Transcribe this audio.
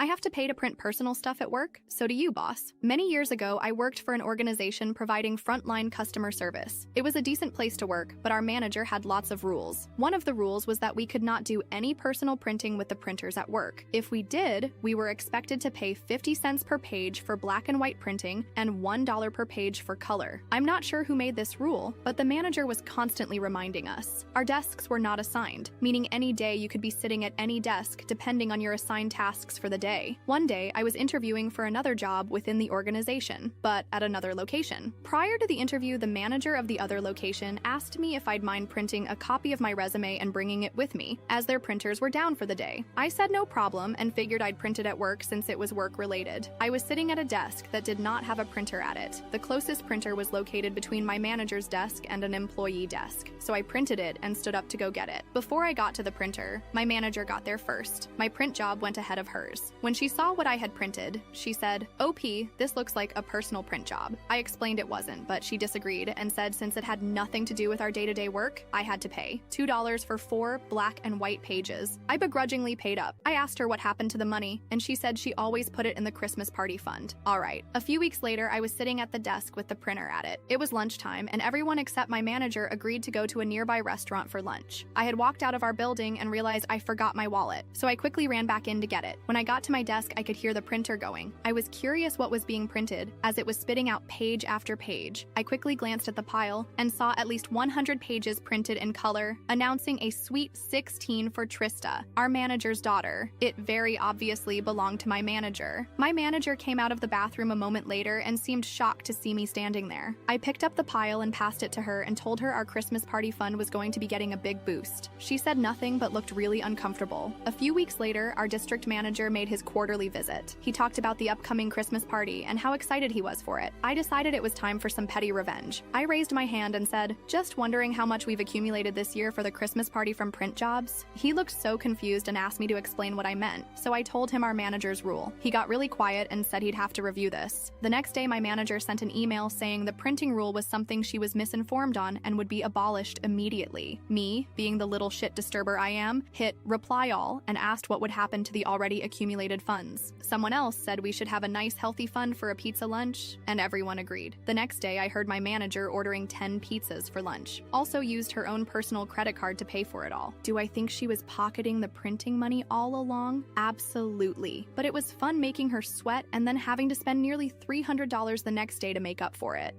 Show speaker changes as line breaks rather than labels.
I have to pay to print personal stuff at work, so do you, boss. Many years ago, I worked for an organization providing frontline customer service. It was a decent place to work, but our manager had lots of rules. One of the rules was that we could not do any personal printing with the printers at work. If we did, we were expected to pay 50 cents per page for black and white printing and $1 per page for color. I'm not sure who made this rule, but the manager was constantly reminding us. Our desks were not assigned, meaning any day you could be sitting at any desk depending on your assigned tasks for the day. One day, I was interviewing for another job within the organization, but at another location. Prior to the interview, the manager of the other location asked me if I'd mind printing a copy of my resume and bringing it with me, as their printers were down for the day. I said no problem and figured I'd print it at work since it was work-related. I was sitting at a desk that did not have a printer at it. The closest printer was located between my manager's desk and an employee desk, so I printed it and stood up to go get it. Before I got to the printer, my manager got there first. My print job went ahead of hers. When she saw what I had printed, she said, "OP, this looks like a personal print job." I explained it wasn't, but she disagreed and said since it had nothing to do with our day-to-day work, I had to pay $2 for 4 black and white pages. I begrudgingly paid up. I asked her what happened to the money, and she said she always put it in the Christmas party fund. All right. A few weeks later, I was sitting at the desk with the printer at it. It was lunchtime, and everyone except my manager agreed to go to a nearby restaurant for lunch. I had walked out of our building and realized I forgot my wallet, so I quickly ran back in to get it. When I got to my desk, I could hear the printer going. I was curious what was being printed, as it was spitting out page after page. I quickly glanced at the pile and saw at least 100 pages printed in color, announcing a sweet 16 for Trista, our manager's daughter. It very obviously belonged to my manager. My manager came out of the bathroom a moment later and seemed shocked to see me standing there. I picked up the pile and passed it to her and told her our Christmas party fund was going to be getting a big boost. She said nothing but looked really uncomfortable. A few weeks later, our district manager made his quarterly visit. He talked about the upcoming Christmas party and how excited he was for it. I decided it was time for some petty revenge. I raised my hand and said, "Just wondering how much we've accumulated this year for the Christmas party from print jobs?" He looked so confused and asked me to explain what I meant, so I told him our manager's rule. He got really quiet and said he'd have to review this. The next day, my manager sent an email saying the printing rule was something she was misinformed on and would be abolished immediately. Me, being the little shit disturber I am, hit reply all and asked what would happen to the already accumulated funds. Someone else said we should have a nice healthy fund for a pizza lunch, and everyone agreed. The next day, I heard my manager ordering 10 pizzas for lunch. Also used her own personal credit card to pay for it all. Do I think she was pocketing the printing money all along? Absolutely. But it was fun making her sweat and then having to spend nearly $300 the next day to make up for it.